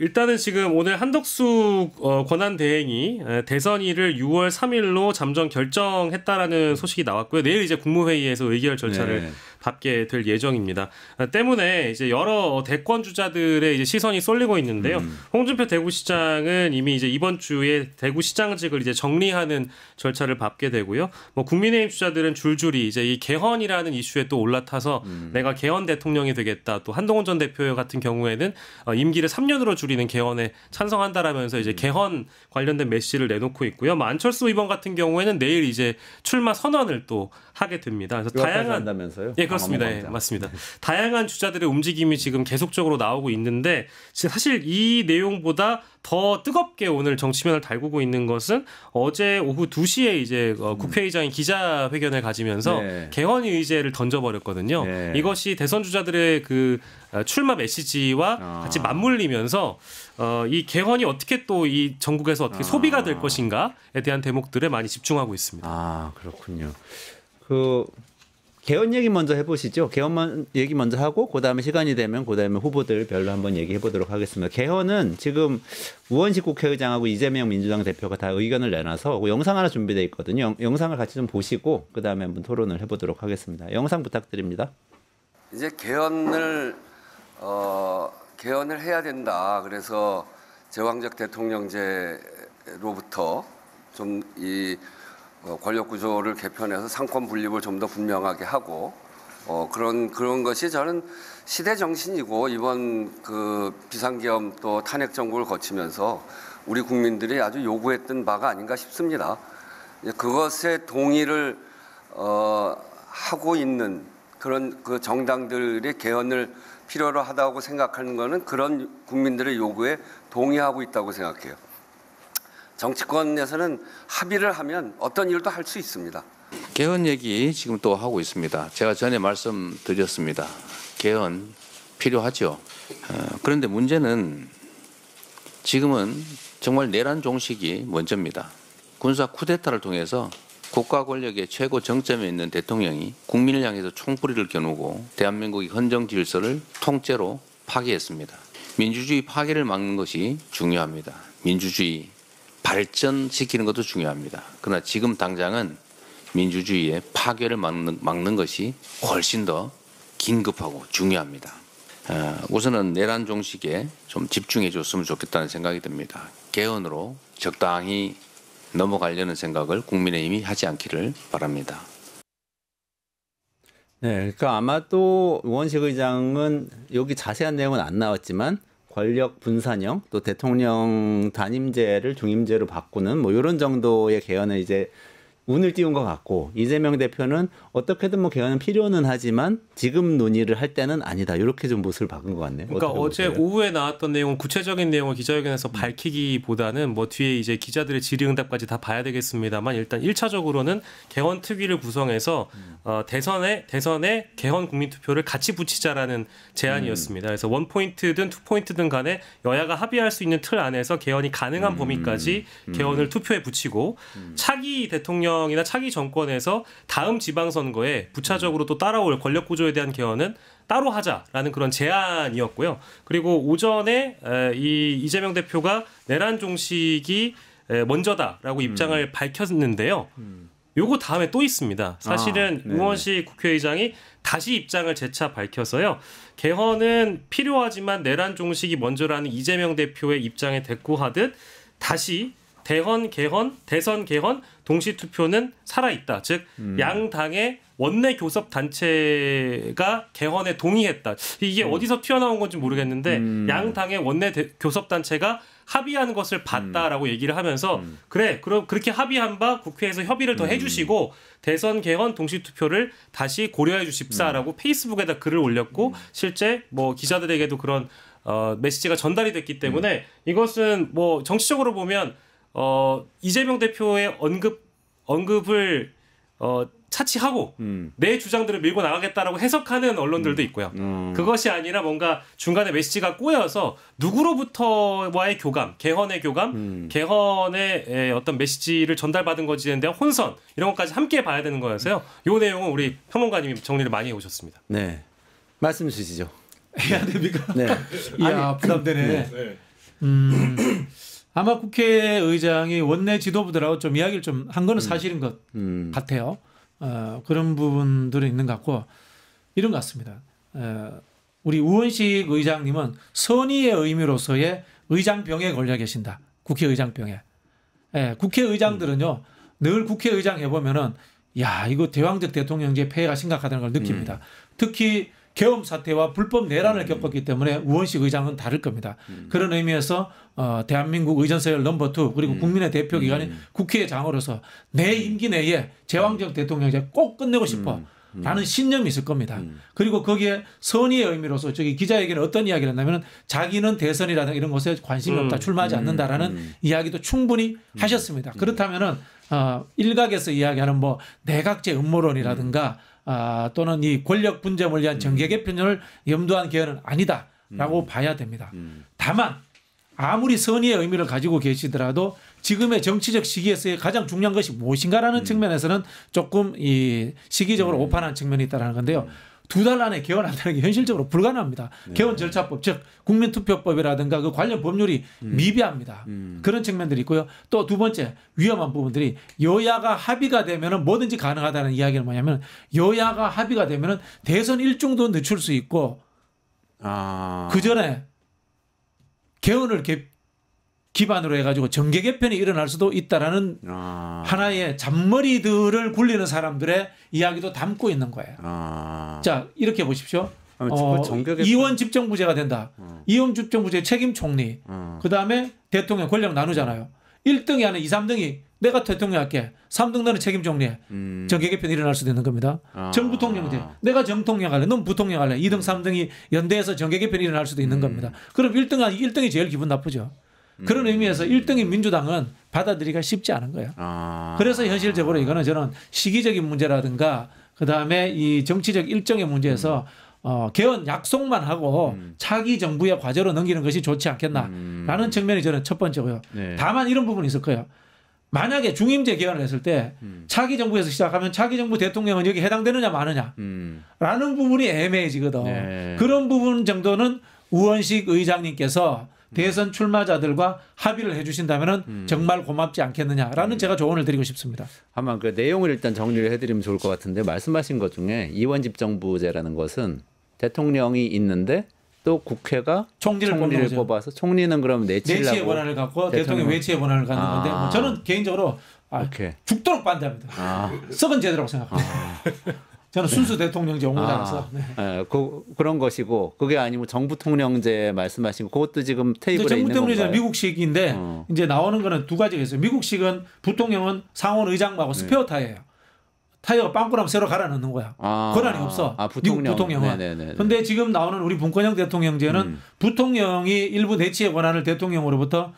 일단은 지금 오늘 한덕수 권한대행이 대선일을 6월 3일로 잠정 결정했다라는 소식이 나왔고요. 내일 이제 국무회의에서 의결 절차를 밟게 될 예정입니다. 때문에 이제 여러 대권 주자들의 이제 시선이 쏠리고 있는데요. 홍준표 대구시장은 이미 이제 이번 주에 대구시장직을 이제 정리하는 절차를 밟게 되고요. 뭐 국민의힘 주자들은 줄줄이 이제 이 개헌이라는 이슈에 또 올라타서 내가 개헌 대통령이 되겠다. 또 한동훈 전 대표 같은 경우에는 임기를 3년으로 줄이는 개헌에 찬성한다라면서 이제 개헌 관련된 메시지를 내놓고 있고요. 뭐 안철수 의원 같은 경우에는 내일 이제 출마 선언을 또 하게 됩니다. 그래서 다양한 한다면서요? 예, 그렇습니다. 예, 맞습니다. 다양한 주자들의 움직임이 지금 계속적으로 나오고 있는데 사실 이 내용보다 더 뜨겁게 오늘 정치면을 달구고 있는 것은 어제 오후 2시에 이제 국회의장이 기자회견을 가지면서 개헌 의제를 던져버렸거든요. 이것이 대선 주자들의 그 출마 메시지와 같이 맞물리면서 이 개헌이 어떻게 또 이 전국에서 어떻게 소비가 될 것인가에 대한 대목들에 많이 집중하고 있습니다. 아, 그렇군요. 그 개헌 얘기 먼저 해보시죠. 개헌 얘기 먼저 하고 그다음에 시간이 되면 그다음에 후보들 별로 한번 얘기해 보도록 하겠습니다. 개헌은 지금 우원식 국회의장하고 이재명 민주당 대표가 다 의견을 내놔서 영상 하나 준비되어 있거든요. 영상을 같이 좀 보시고 그다음에 한번 토론을 해보도록 하겠습니다. 영상 부탁드립니다. 이제 개헌을 해야 된다. 그래서 제왕적 대통령제로부터 좀 이 권력 구조를 개편해서 상권 분립을 좀 더 분명하게 하고 그런 것이 저는 시대 정신이고 이번 그 비상계엄 또 탄핵 정국을 거치면서 우리 국민들이 아주 요구했던 바가 아닌가 싶습니다. 그것에 동의를 하고 있는 그런 그 정당들의 개헌을 필요로 하다고 생각하는 것은 그런 국민들의 요구에 동의하고 있다고 생각해요. 정치권에서는 합의를 하면 어떤 일도 할 수 있습니다. 개헌 얘기 지금 또 하고 있습니다. 제가 전에 말씀드렸습니다. 개헌 필요하죠. 그런데 문제는 지금은 정말 내란 종식이 먼저입니다. 군사 쿠데타를 통해서 국가 권력의 최고 정점에 있는 대통령이 국민을 향해서 총뿌리를 겨누고 대한민국의 헌정 질서를 통째로 파괴했습니다. 민주주의 파괴를 막는 것이 중요합니다. 민주주의 발전시키는 것도 중요합니다. 그러나 지금 당장은 민주주의의 파괴를 막는 것이 훨씬 더 긴급하고 중요합니다. 우선은 내란 종식에 좀 집중해 줬으면 좋겠다는 생각이 듭니다. 개헌으로 적당히 넘어가려는 생각을 국민의힘이 하지 않기를 바랍니다. 네, 그러니까 아마도 우원식 의장은 여기 자세한 내용은 안 나왔지만 권력 분산형 또 대통령 단임제를 중임제로 바꾸는 뭐 이런 정도의 개헌을 이제 운을 띄운 것 같고 이재명 대표는 어떻게든 뭐 개헌은 필요는 하지만 지금 논의를 할 때는 아니다. 이렇게 좀 모습을 바꾼 것 같네요. 그러니까 어제 오후에 나왔던 내용은 구체적인 내용을 기자회견에서 밝히기보다는 뭐 뒤에 이제 기자들의 질의응답까지 다 봐야 되겠습니다만 일단 1차적으로는 개헌 특위를 구성해서 대선에 개헌 국민투표를 같이 붙이자라는 제안이었습니다. 그래서 원포인트든 투포인트든 간에 여야가 합의할 수 있는 틀 안에서 개헌이 가능한 범위까지 개헌을 투표에 붙이고 차기 대통령이나 차기 정권에서 다음 지방선거에 부차적으로 또 따라올 권력구조에 대한 개헌은 따로 하자라는 그런 제안이었고요. 그리고 오전에 이재명 대표가 내란 종식이 먼저다라고 입장을 밝혔는데요. 요거 다음에 또 있습니다. 사실은 우원식 국회의장이 다시 입장을 재차 밝혀서요. 개헌은 필요하지만 내란 종식이 먼저라는 이재명 대표의 입장에 대꾸하듯 다시 대선 개헌 동시 투표는 살아있다. 즉 양당의 원내 교섭 단체가 개헌에 동의했다. 이게 어디서 튀어나온 건지 모르겠는데 양당의 원내 교섭 단체가 합의한 것을 봤다라고 얘기를 하면서 그래 그럼 그렇게 합의한 바 국회에서 협의를 더 해주시고 대선 개헌 동시 투표를 다시 고려해 주십사라고 페이스북에다 글을 올렸고 실제 뭐 기자들에게도 그런 메시지가 전달이 됐기 때문에 이것은 뭐 정치적으로 보면 이재명 대표의 언급을 차치하고 내 주장들을 밀고 나가겠다라고 해석하는 언론들도 있고요. 그것이 아니라 뭔가 중간에 메시지가 꼬여서 누구로부터와의 교감, 개헌의 교감, 개헌의 어떤 메시지를 전달받은 것에 대한 혼선 이런 것까지 함께 봐야 되는 거여서요. 이 내용은 우리 평론가님이 정리를 많이 해오셨습니다. 네, 말씀 주시죠. 해야 됩니까? 네. 이야 부담되네. 아마 국회의장이 원내 지도부들하고 좀 이야기를 좀 한 거는 사실인 것 같아요. 그런 부분들은 있는 것 같고 이런 것 같습니다. 우리 우원식 의장님은 선의의 의미로서의 의장병에 걸려 계신다. 국회의장병에. 국회의장들은요 늘 국회의장 해보면은 야 이거 대왕적 대통령제 폐해가 심각하다는 걸 느낍니다. 특히 계엄 사태와 불법 내란을 겪었기 때문에 우원식 의장은 다를 겁니다. 그런 의미에서 대한민국 의전서열 넘버 2 그리고 국민의 대표 기관인 국회의장으로서 내 임기 내에 제왕적 대통령제 꼭 끝내고 싶어. 라는 신념이 있을 겁니다. 그리고 거기에 선의의 의미로서 저기 기자에게는 어떤 이야기를 했냐면 자기는 대선이라든가 이런 것에 관심이 없다. 출마하지 않는다라는 이야기도 충분히 하셨습니다. 그렇다면은 일각에서 이야기하는 뭐 내각제 음모론이라든가 또는 이 권력 분점을 위한 정계 개편을 염두한 개헌은 아니다라고 봐야 됩니다. 다만 아무리 선의의 의미를 가지고 계시더라도 지금의 정치적 시기에서의 가장 중요한 것이 무엇인가라는 측면에서는 조금 이 시기적으로 오판한 측면이 있다는 건데요. 2달 안에 개헌한다는 게 현실적으로 불가능합니다. 개헌 절차법 즉 국민투표법이라든가 그 관련 법률이 미비합니다. 그런 측면들이 있고요. 또 두 번째 위험한 부분들이 여야가 합의가 되면 뭐든지 가능하다는 이야기는 뭐냐면 여야가 합의가 되면 대선 일정도 늦출 수 있고 그 전에 개헌을 기반으로 해가지고 정계 개편이 일어날 수도 있다라는 하나의 잔머리들을 굴리는 사람들의 이야기도 담고 있는 거예요. 자 이렇게 보십시오. 이원 집정부제가 된다. 이원 집정부제 책임 총리. 그 다음에 대통령 권력 나누잖아요. 1등이 하는 2, 3등이 내가 대통령 할게. 3등 너는 책임 정리해. 정계 개편이 일어날 수도 있는 겁니다. 정부통령제. 내가 정통령 할래. 넌 부통령 할래. 2등, 3등이 연대해서 정계 개편이 일어날 수도 있는 겁니다. 그럼 1등이 제일 기분 나쁘죠. 그런 의미에서 1등인 민주당은 받아들이기가 쉽지 않은 거예요. 그래서 현실적으로 이거는 저는 시기적인 문제라든가 그다음에 이 정치적 일정의 문제에서 개헌 약속만 하고 차기 정부의 과제로 넘기는 것이 좋지 않겠나라는 측면이 저는 첫 번째고요. 네. 다만 이런 부분이 있을 거예요. 만약에 중임제 개헌을 했을 때 차기 정부에서 시작하면 차기 정부 대통령은 여기 해당되느냐 마느냐 라는 부분이 애매해지거든. 네. 그런 부분 정도는 우원식 의장님께서 대선 출마자들과 합의를 해주신다면 정말 고맙지 않겠느냐라는 제가 조언을 드리고 싶습니다. 아마 그 내용을 일단 정리를 해드리면 좋을 것 같은데 말씀하신 것 중에 이원집정부제라는 것은 대통령이 있는데 또 국회가 총리를 뽑아서 총리는 그럼 내치의 권한을 갖고 대통령 외치의 권한을 갖는 건데 뭐 저는 개인적으로 죽도록 반대합니다. 썩은 제도라고 생각합니다. 저는 순수 대통령제 옹호자라서. 그런 것이고 그게 아니면 정부통령제 말씀하신 거 그것도 지금 테이블에 있는 건가요? 정부통령제는 미국식인데 이제 나오는 거는 두 가지가 있어요. 미국식은 부통령은 상원 의장하고 스페어 타이어예요. 타이어가 빵꾸나면 새로 갈아 넣는 거야. 권한이 없어. 미국 부통령은. 그런데 지금 나오는 우리 분권형 대통령제는 부통령이 일부 내치의 권한을 대통령으로부터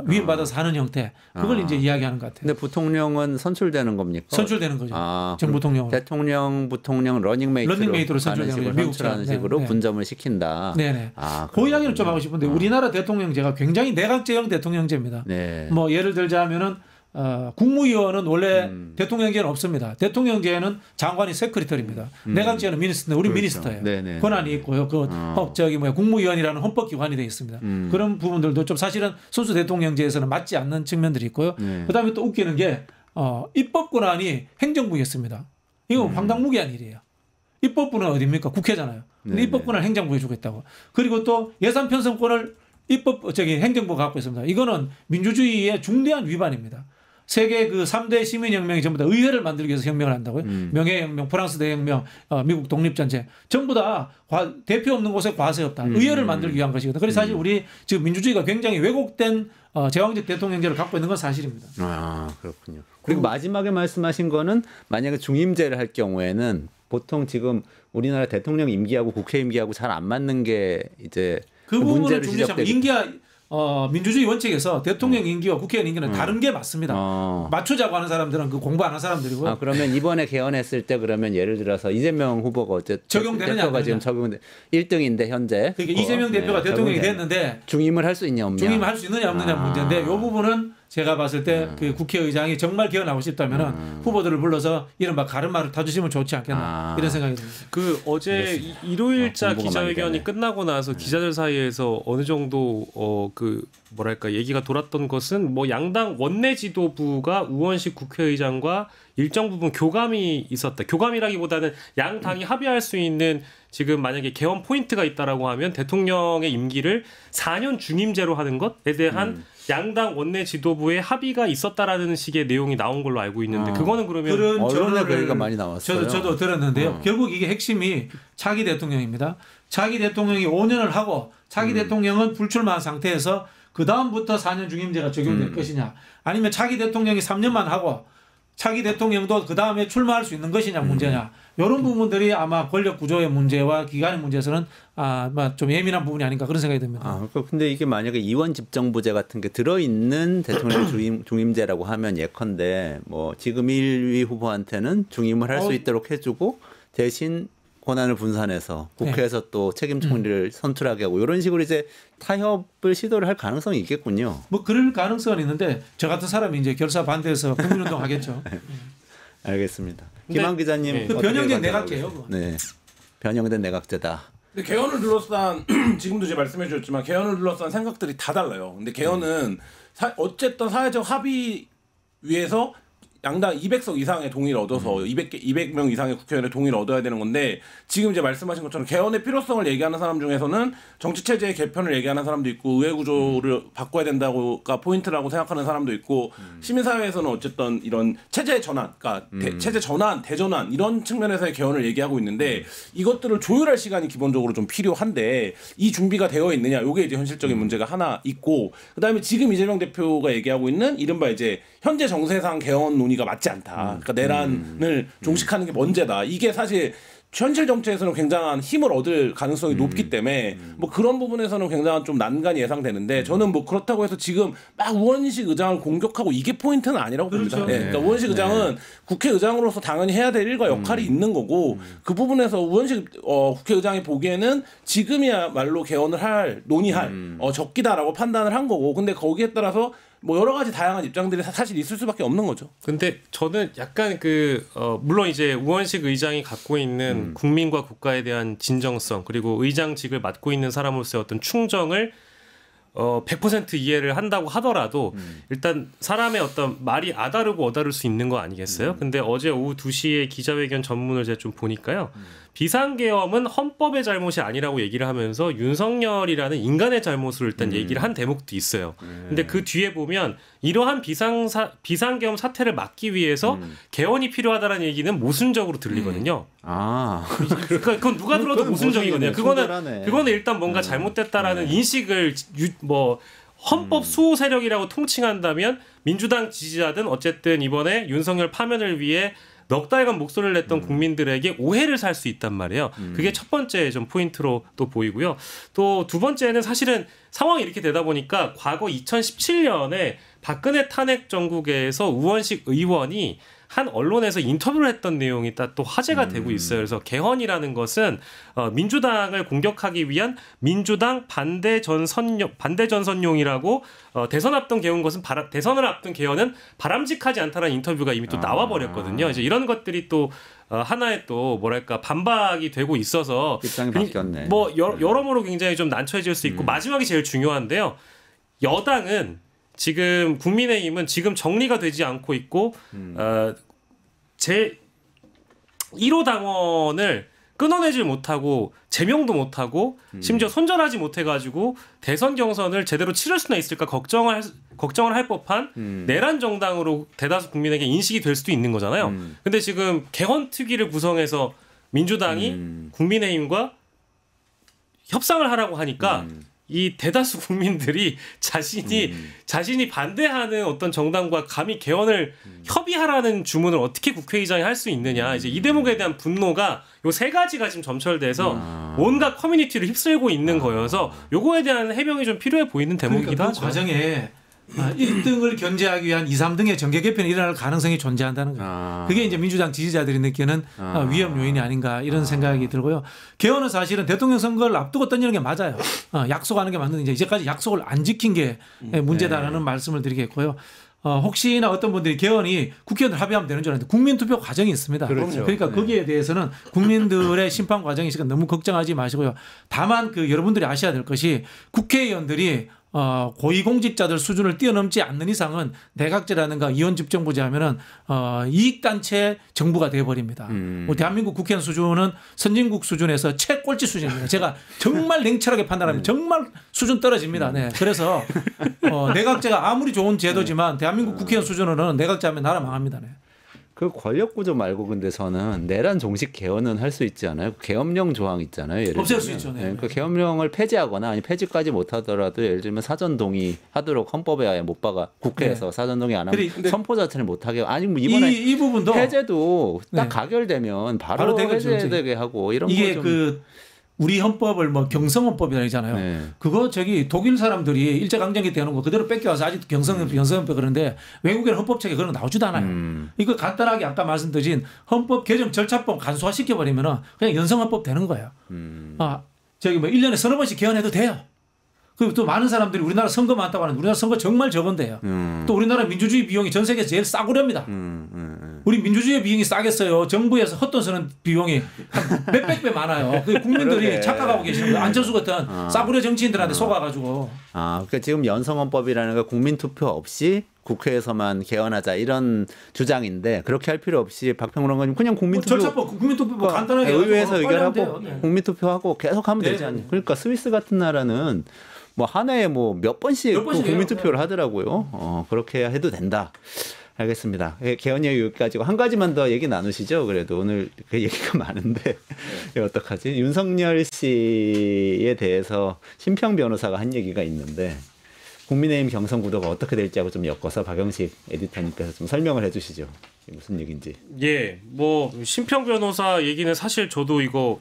위임받아서 하는 형태. 그걸 이제 이야기하는 것 같아요. 근데 부통령은 선출되는 겁니까? 선출되는 거죠. 전 부통령으로. 대통령, 부통령 러닝메이트로 선출하는 식으로 분점을 시킨다. 네네. 그 이야기를 좀 하고 싶은데 우리나라 대통령제가 굉장히 내각제형 대통령제입니다. 네. 뭐 예를 들자면은 국무위원은 원래 대통령제는 없습니다. 대통령제는 장관이 세크리터리입니다. 내각제는 미니스터인데 우리 미니스터예요. 네네. 권한이 있고요. 국무위원이라는 헌법기관이 되어 있습니다. 그런 부분들도 좀 사실은 순수 대통령제에서는 맞지 않는 측면들이 있고요. 그다음에 또 웃기는 게 입법 권한이 행정부에 있습니다. 이거 황당무계한 일이에요. 입법부는 어디입니까? 국회잖아요. 근데 입법 권한을 행정부에 주고 있다고. 그리고 또 예산 편성권을 행정부가 갖고 있습니다. 이거는 민주주의의 중대한 위반입니다. 세계 그 3대 시민혁명이 전부 다 의회를 만들기 위해서 혁명을 한다고요. 명예혁명, 프랑스 대혁명, 미국 독립전쟁. 전부 다 대표 없는 곳에 과세 없다. 의회를 만들기 위한 것이거든요. 그래서 사실 우리 지금 민주주의가 굉장히 왜곡된 제왕적 대통령제를 갖고 있는 건 사실입니다. 그렇군요. 그리고 마지막에 말씀하신 거는 만약에 중임제를 할 경우에는 보통 지금 우리나라 대통령 임기하고 국회 임기하고 잘 안 맞는 게 이제 그 부분을 중시하고 민주주의 원칙에서 대통령 임기와 국회의원 임기는 다른 게 맞습니다. 맞추자고 하는 사람들은 그 공부 안 한 사람들이고요. 그러면 이번에 개헌했을 때 그러면 예를 들어서 이재명 후보가 어쨌든 적용되느냐 대표가 지금 적용돼 1등인데 현재. 그러니까 이재명 대표가 대통령이 됐는데 중임을 할 수 있냐 없냐. 중임을 할 수 있느냐 없느냐 문제인데 이 부분은 제가 봤을 때 그 국회의장이 정말 개헌하고 싶다면은 후보들을 불러서 이른바 가르마를 타주시면 좋지 않겠나 이런 생각이 듭니다. 그 어제 일요일자 공부가 기자회견이 많이 되네. 끝나고 나서 기자들 사이에서 어느 정도 그 뭐랄까 얘기가 돌았던 것은 뭐 양당 원내 지도부가 우원식 국회의장과 일정 부분 교감이 있었다. 교감이라기보다는 양 당이 합의할 수 있는 지금 만약에 개헌 포인트가 있다라고 하면 대통령의 임기를 4년 중임제로 하는 것에 대한 양당 원내 지도부의 합의가 있었다라는 식의 내용이 나온 걸로 알고 있는데 그거는 그러면 그런 언론에 저를 그러니까 많이 나왔어요. 저도 들었는데요. 결국 이게 핵심이 차기 대통령입니다. 차기 대통령이 5년을 하고 차기 대통령은 불출마한 상태에서 그 다음부터 4년 중임제가 적용될 것이냐, 아니면 차기 대통령이 3년만 하고 차기 대통령도 그 다음에 출마할 수 있는 것이냐 문제냐, 이런 부분들이 아마 권력 구조의 문제와 기관의 문제에서는 좀 예민한 부분이 아닌가 그런 생각이 듭니다. 근데 이게 만약에 이원 집정부제 같은 게 들어있는 대통령 중임제라고 하면 예컨대 뭐 지금 1위 후보한테는 중임을 할 수 있도록 해주고 대신 권한을 분산해서 국회에서 또 책임 총리를 선출하게 하고 이런 식으로 이제 타협을 시도를 할 가능성이 있겠군요. 뭐 그럴 가능성은 있는데 저 같은 사람이 이제 결사 반대해서 국민운동 하겠죠. 알겠습니다. 근데, 김한 기자님, 네. 그 어떻게 변형된 생각하고 내각제예요, 계세요? 그거. 네, 변형된 내각제다. 근데 개헌을 둘러싼 지금도 이제 말씀해 주셨지만 개헌을 둘러싼 생각들이 다 달라요. 근데 개헌은 어쨌든 사회적 합의 위에서 양당 200석 이상의 동의를 얻어서 200명 이상의 국회의원의 동의를 얻어야 되는 건데, 지금 이제 말씀하신 것처럼 개헌의 필요성을 얘기하는 사람 중에서는 정치체제의 개편을 얘기하는 사람도 있고 의회구조를 바꿔야 된다고가 포인트라고 생각하는 사람도 있고, 시민사회에서는 어쨌든 이런 체제 전환, 그러니까 체제 전환, 대전환 이런 측면에서의 개헌을 얘기하고 있는데, 이것들을 조율할 시간이 기본적으로 좀 필요한데 이 준비가 되어 있느냐, 이게 이제 현실적인 문제가 하나 있고, 그다음에 지금 이재명 대표가 얘기하고 있는 이른바 이제 현재 정세상 개헌 논의가 맞지 않다. 그러니까 내란을 종식하는 게 먼저다. 이게 사실 현실 정치에서는 굉장한 힘을 얻을 가능성이 높기 때문에 뭐 그런 부분에서는 굉장한 좀 난관이 예상되는데, 저는 뭐 그렇다고 해서 지금 막 우원식 의장을 공격하고 이게 포인트는 아니라고 봅니다. 그렇죠. 예, 그러니까 우원식 의장은 국회의장으로서 당연히 해야 될 일과 역할이 있는 거고, 그 부분에서 우원식 국회의장이 보기에는 지금이야말로 개헌을 논의할 적기다라고 판단을 한 거고, 근데 거기에 따라서 뭐 여러 가지 다양한 입장들이 사실 있을 수밖에 없는 거죠. 근데 저는 약간 물론 이제 우원식 의장이 갖고 있는 국민과 국가에 대한 진정성, 그리고 의장직을 맡고 있는 사람으로서의 어떤 충정을 100% 이해를 한다고 하더라도 일단 사람의 어떤 말이 아다르고 어다를 수 있는 거 아니겠어요? 근데 어제 오후 2시에 기자회견 전문을 제가 좀 보니까요. 비상계엄은 헌법의 잘못이 아니라고 얘기를 하면서 윤석열이라는 인간의 잘못을 일단 얘기를 한 대목도 있어요. 근데 그 뒤에 보면 이러한 비상계엄 사태를 막기 위해서 개헌이 필요하다는 얘기는 모순적으로 들리거든요. 그러니까 그건 누가 들어도 모순적이거든요. 그거는 일단 뭔가 잘못됐다라는 인식을 헌법 수호 세력이라고 통칭한다면 민주당 지지자든 어쨌든 이번에 윤석열 파면을 위해 넉 달간 목소리를 냈던 국민들에게 오해를 살 수 있단 말이에요. 그게 첫 번째 좀 포인트로 또 보이고요. 또 두 번째는 사실은 상황이 이렇게 되다 보니까 과거 2017년에 박근혜 탄핵 정국에서 우원식 의원이 한 언론에서 인터뷰를 했던 내용이 또 화제가 되고 있어요. 그래서 개헌이라는 것은 민주당을 공격하기 위한 민주당 반대 전선용이라고 대선을 앞둔 개헌은 바람직하지 않다는 인터뷰가 이미 또 나와 버렸거든요. 이제 이런 것들이 또 하나의 또 뭐랄까 반박이 되고 있어서 입장이 바뀌었네. 뭐 여러모로 굉장히 좀 난처해질 수 있고 마지막이 제일 중요한데요. 여당은 지금 국민의힘은 지금 정리가 되지 않고 있고 제 1호 당원을 끊어내질 못하고 제명도 못하고 심지어 손절하지 못해가지고 대선 경선을 제대로 치를 수나 있을까 걱정을 할 법한 내란 정당으로 대다수 국민에게 인식이 될 수도 있는 거잖아요. 근데 지금 개헌 특위를 구성해서 민주당이 국민의힘과 협상을 하라고 하니까 이 대다수 국민들이 자신이 반대하는 어떤 정당과 감히 개헌을 협의하라는 주문을 어떻게 국회의장이 할 수 있느냐, 이제 이 대목에 대한 분노가 요 세 가지가 지금 점철돼서 온갖 커뮤니티를 휩쓸고 있는 거여서 요거에 대한 해명이 좀 필요해 보이는 대목이기도 그러니까 그 하죠. 과정에 1등을 견제하기 위한 2, 3등의 정계 개편이 일어날 가능성이 존재한다는 거예요. 그게 이제 민주당 지지자들이 느끼는 위험 요인이 아닌가 이런 생각이 들고요. 개헌은 사실은 대통령 선거를 앞두고 던지는 게 맞아요. 약속하는 게 맞는데 이제까지 약속을 안 지킨 게 문제다라는 말씀을 드리겠고요. 혹시나 어떤 분들이 개헌이 국회의원들 합의하면 되는 줄 알았는데 국민투표 과정이 있습니다. 그렇죠. 그러니까 거기에 대해서는 국민들의 심판 과정이 있으니까 너무 걱정하지 마시고요. 다만 그 여러분들이 아셔야 될 것이 국회의원들이 고위공직자들 수준을 뛰어넘지 않는 이상은 내각제라든가 이원집정부제 하면은 이익단체 정부가 돼버립니다. 대한민국 국회의원 수준은 선진국 수준에서 최꼴찌 수준입니다. 제가 정말 냉철하게 판단하면 정말 수준 떨어집니다. 네. 그래서 내각제가 아무리 좋은 제도지만 대한민국 국회의원 수준으로는 내각제 하면 나라 망합니다. 네. 그 권력 구조 말고 근데 저는 내란 종식 개헌은 할 수 있지 않아요? 계엄령 조항 있잖아요. 예를 없앨 들면. 수 있죠. 네. 그러니까 계엄령을 폐지하거나 아니 폐지까지 못하더라도 예를 들면 사전 동의하도록 헌법에 아예 못 박아 국회에서 사전 동의 안 하면 선포 자체를 못하게 아니 뭐 이번에 이 부분도 폐제도 딱 네. 가결되면 바로 되겠죠, 해제되게 하고 이런 이게 거 좀. 그 우리 헌법을 뭐 경성헌법이라 하잖아요. 네. 그거 저기 독일 사람들이 일제강점기 때 하는 거 그대로 뺏겨와서 아직도 경성헌법 그런데 외국에는 헌법책에 그런 거 나오지도 않아요. 이거 간단하게 아까 말씀드린 헌법 개정 절차법 간소화시켜버리면 그냥 연성헌법 되는 거예요. 저기 뭐 1년에 서너 번씩 개헌해도 돼요. 그리고 또 많은 사람들이 우리나라 선거 많다고 하는데 우리나라 선거 정말 적은데요. 또 우리나라 민주주의 비용이 전 세계에서 제일 싸구려입니다. 우리 민주주의 비용이 싸겠어요. 정부에서 헛돈 쓰는 비용이 한 몇백 배 많아요. 국민들이 그러게. 착각하고 계시는 거예요. 안철수 같은 싸구려 정치인들한테 속아가지고. 그러니까 지금 연성헌법이라는 거 국민투표 없이 국회에서만 개헌하자 이런 주장인데 그렇게 할 필요 없이 박평론가님 그냥 국민투표 절차법 국민투표 뭐 간단하게 의회에서 빨리 하면 의결하고 돼요. 네. 국민투표하고 계속 하면 네, 되지 네, 않나요? 네. 그러니까 스위스 같은 나라는 뭐 한 해에 뭐 몇 번씩 몇 번씩 그 국민투표를 하더라고요. 그렇게 해도 된다. 알겠습니다. 개헌 얘기 여기까지고 한 가지만 더 얘기 나누시죠. 그래도 오늘 그 얘기가 많은데 어떡하지? 윤석열 씨에 대해서 심평 변호사가 한 얘기가 있는데 국민의힘 경선 구도가 어떻게 될지하고 좀 엮어서 박영식 에디터님께서 좀 설명을 해주시죠. 이게 무슨 얘기인지. 예, 뭐 심평 변호사 얘기는 사실 저도 이거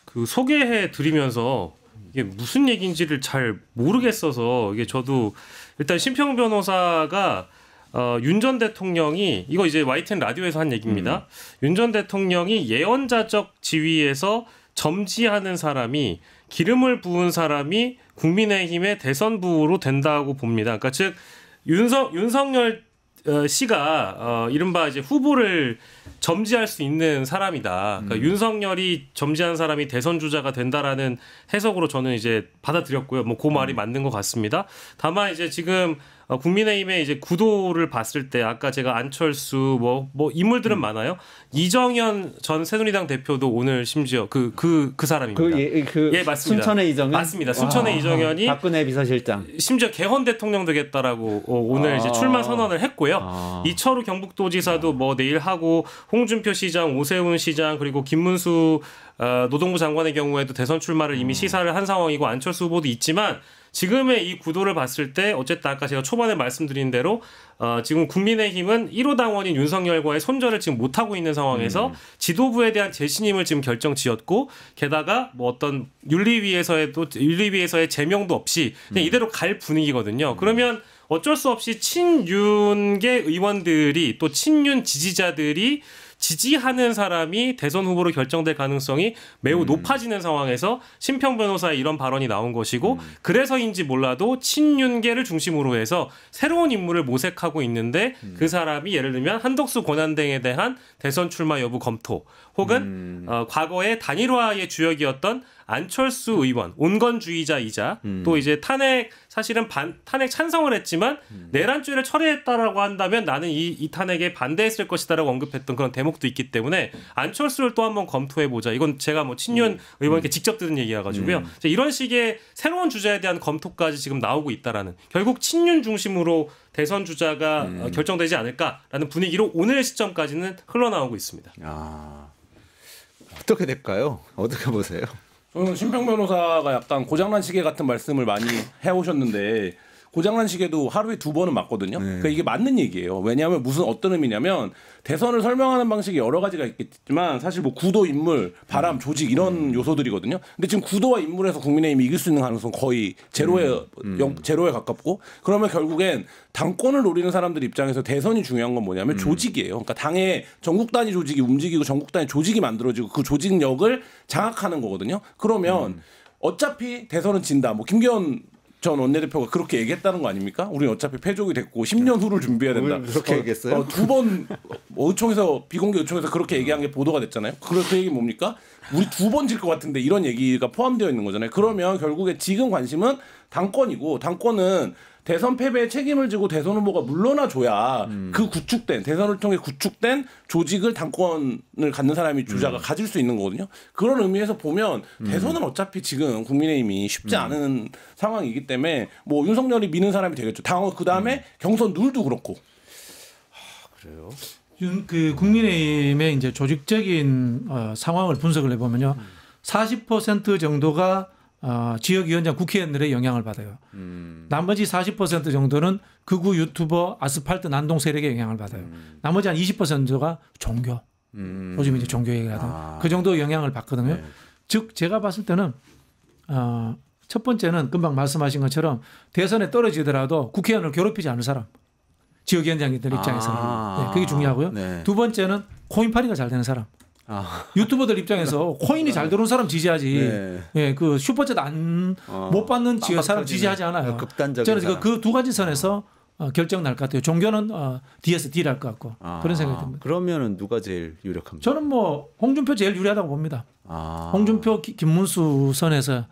그 소개해 드리면서 이게 무슨 얘기인지를 잘 모르겠어서 이게 저도 일단 심평 변호사가 윤 전 대통령이 이거 이제 YTN 라디오에서 한 얘기입니다. 윤 전 대통령이 예언자적 지위에서 점지하는 사람이 기름을 부은 사람이 국민의힘의 대선 후보로 된다고 봅니다. 그러니까 즉 윤석열 씨가 이른바 이제 후보를 점지할 수 있는 사람이다. 그러니까 윤석열이 점지한 사람이 대선 주자가 된다라는 해석으로 저는 이제 받아들였고요. 뭐 그 말이 맞는 것 같습니다. 다만 이제 지금 국민의힘의 이제 구도를 봤을 때 아까 제가 안철수 뭐 인물들은 많아요. 이정현 전 새누리당 대표도 오늘 심지어 그 사람입니다. 예, 맞습니다. 순천의 이정현 맞습니다. 순천의 이정현이 박근혜 비서실장 심지어 개헌 대통령 되겠다라고 오늘 이제 출마 선언을 했고요. 이철우 경북도지사도 뭐 내일 하고 홍준표 시장, 오세훈 시장 그리고 김문수 노동부 장관의 경우에도 대선 출마를 이미 시사를 한 상황이고 안철수 후보도 있지만 지금의 이 구도를 봤을 때 어쨌든 아까 제가 초반에 말씀드린 대로 지금 국민의힘은 1호 당원인 윤석열과의 손절을 지금 못하고 있는 상황에서 지도부에 대한 재신임을 지금 결정지었고 게다가 뭐 어떤 윤리위에서의 제명도 없이 그냥 이대로 갈 분위기거든요. 그러면 어쩔 수 없이 친윤계 의원들이 또 친윤 지지자들이 지지하는 사람이 대선 후보로 결정될 가능성이 매우 높아지는 상황에서 심평 변호사의 이런 발언이 나온 것이고 그래서인지 몰라도 친윤계를 중심으로 해서 새로운 인물을 모색하고 있는데 그 사람이 예를 들면 한덕수 권한대행에 대한 대선 출마 여부 검토 혹은 과거의 단일화의 주역이었던 안철수 의원 온건주의자이자 또 이제 사실은 탄핵 찬성을 했지만 내란죄를 철회했다라고 한다면 나는 이 탄핵에 반대했을 것이다라고 언급했던 그런 대목도 있기 때문에 안철수를 또 한번 검토해 보자. 이건 제가 뭐 친윤 의원께 직접 들은 얘기라 가지고요. 이런 식의 새로운 주자에 대한 검토까지 지금 나오고 있다라는 결국 친윤 중심으로 대선 주자가 결정되지 않을까라는 분위기로 오늘 시점까지는 흘러나오고 있습니다. 어떻게 될까요? 어떻게 보세요? 저는 심평 변호사가 약간 고장난 시계 같은 말씀을 많이 해오셨는데 고장난 시계도 하루에 2번은 맞거든요. 그러니까 이게 맞는 얘기예요. 왜냐하면 무슨 어떤 의미냐면 대선을 설명하는 방식이 여러 가지가 있겠지만 사실 뭐 구도, 인물, 바람, 조직 이런 요소들이거든요. 근데 지금 구도와 인물에서 국민의힘이 이길 수 있는 가능성은 거의 제로에 가깝고 그러면 결국엔 당권을 노리는 사람들 입장에서 대선이 중요한 건 뭐냐면 조직이에요. 그러니까 당의 전국 단위 조직이 움직이고 전국 단위 조직이 만들어지고 그 조직력을 장악하는 거거든요. 그러면 어차피 대선은 진다. 뭐 김기현 전 원내대표가 그렇게 얘기했다는 거 아닙니까? 우리는 어차피 패족이 됐고 10년 후를 준비해야 된다. 그렇게 얘기했어요? 2번 의총에서 비공개 의총에서 그렇게 얘기한 게 보도가 됐잖아요. 그 얘기 뭡니까? 우리 2번 질 것 같은데 이런 얘기가 포함되어 있는 거잖아요. 그러면 결국에 지금 관심은 당권이고 당권은 대선 패배에 책임을 지고 대선 후보가 물러나 줘야 그 구축된 대선을 통해 구축된 조직을 당권을 갖는 사람이 주자가 가질 수 있는 거거든요. 그런 의미에서 보면 대선은 어차피 지금 국민의힘이 쉽지 않은 상황이기 때문에 뭐 윤석열이 미는 사람이 되겠죠. 그 다음에 경선 룰도 그렇고. 그래요? 그 국민의힘의 이제 조직적인 상황을 분석을 해보면요, 40% 정도가 지역위원장 국회의원들의 영향을 받아요. 나머지 40% 정도는 극우 유튜버 아스팔트 난동 세력의 영향을 받아요. 나머지 한 20%가 종교. 요즘 이제 종교 얘기하던 그 정도 영향을 받거든요. 네. 즉 제가 봤을 때는 첫 번째는 금방 말씀하신 것처럼 대선에 떨어지더라도 국회의원을 괴롭히지 않을 사람. 지역위원장들 입장에서는 네, 그게 중요하고요. 네. 두 번째는 코인팔이가 잘 되는 사람. 유튜버들 입장에서 코인이 잘 들어온 사람 지지하지. 네. 예, 그 슈퍼챗 못 받는 사람 지지하지 않아요. 극단적인 저는 그 두 가지 선에서 결정 날 것 같아요. 종교는 D에서 D랄 것 같고 그런 생각이 듭니다. 그러면은 누가 제일 유력합니까? 저는 뭐 홍준표 제일 유리하다고 봅니다. 홍준표, 김문수 선에서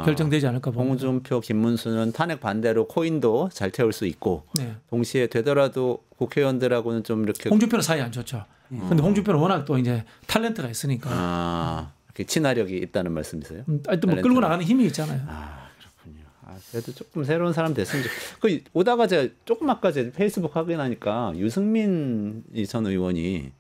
결정되지 않을까 봅니다. 홍준표, 김문수는 탄핵 반대로 코인도 잘 태울 수 있고 네. 동시에 되더라도 국회의원들하고는 좀 이렇게 홍준표는 사이 안 좋죠. 근데 홍준표는 워낙 또 이제 탤런트가 있으니까 이렇게 친화력이 있다는 말씀이세요? 또 뭐 끌고 나가는 힘이 있잖아요. 그렇군요. 그래도 조금 새로운 사람 됐으면 그 오다가 제가 조금 아까 제 페이스북 확인하니까 유승민 전 의원이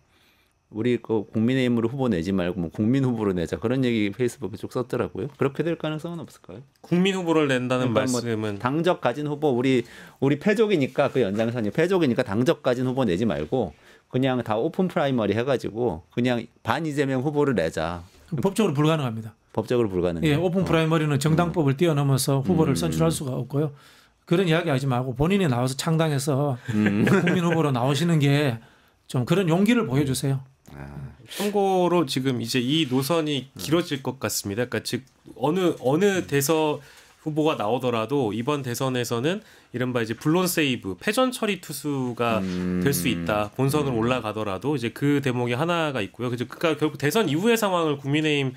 우리 그 국민의힘으로 후보 내지 말고 뭐 국민 후보로 내자 그런 얘기 페이스북에 쭉 썼더라고요. 그렇게 될 가능성은 없을까요? 국민 후보를 낸다는 그러니까 말씀은 뭐 당적 가진 후보 우리 패족이니까 그 연장선이 패족이니까 당적 가진 후보 내지 말고 그냥 다 오픈 프라이머리 해가지고 그냥 반 이재명 후보를 내자. 법적으로 불가능합니다. 법적으로 불가능해요. 예, 오픈 프라이머리는 정당법을 뛰어넘어서 후보를 선출할 수가 없고요. 그런 이야기 하지 말고 본인이 나와서 창당해서 국민 후보로 나오시는 게 좀 그런 용기를 보여주세요. 참고로 지금 이제 이 노선이 길어질 것 같습니다. 그러니까 즉 어느 대선 후보가 나오더라도 이번 대선에서는 이른바 이제 불론 세이브 패전 처리 투수가 될 수 있다. 본선으로 올라가더라도 이제 그 대목이 하나가 있고요. 그러니까 결국 대선 이후의 상황을 국민의힘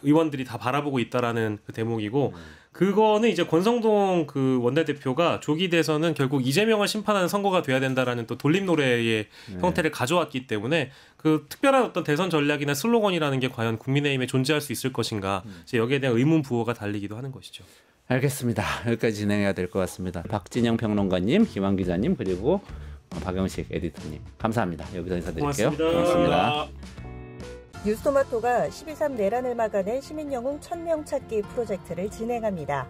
의원들이 다 바라보고 있다라는 그 대목이고 그거는 이제 권성동 그 원내대표가 조기 대선은 결국 이재명을 심판하는 선거가 돼야 된다라는 또 돌림 노래의 형태를 가져왔기 때문에 그 특별한 어떤 대선 전략이나 슬로건이라는 게 과연 국민의힘에 존재할 수 있을 것인가 이제 여기에 대한 의문 부호가 달리기도 하는 것이죠. 알겠습니다. 여기까지 진행해야 될 것 같습니다. 박진영 평론가님, 김한 기자님 그리고 박영식 에디터님 감사합니다. 여기서 인사드릴게요. 고맙습니다. 뉴스토마토가 12.3 내란을 막아낸 시민영웅 1000명 찾기 프로젝트를 진행합니다.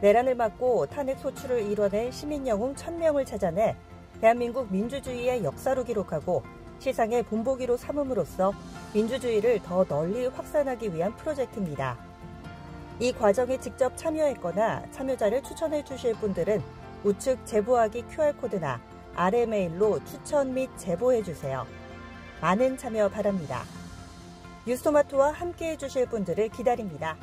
내란을 막고 탄핵 소추를 이뤄낸 시민영웅 1000명을 찾아내 대한민국 민주주의의 역사로 기록하고 시상의 본보기로 삼음으로써 민주주의를 더 널리 확산하기 위한 프로젝트입니다. 이 과정에 직접 참여했거나 참여자를 추천해 주실 분들은 우측 제보하기 QR코드나 아래 메일로 추천 및 제보해 주세요. 많은 참여 바랍니다. 뉴스토마토와 함께해 주실 분들을 기다립니다.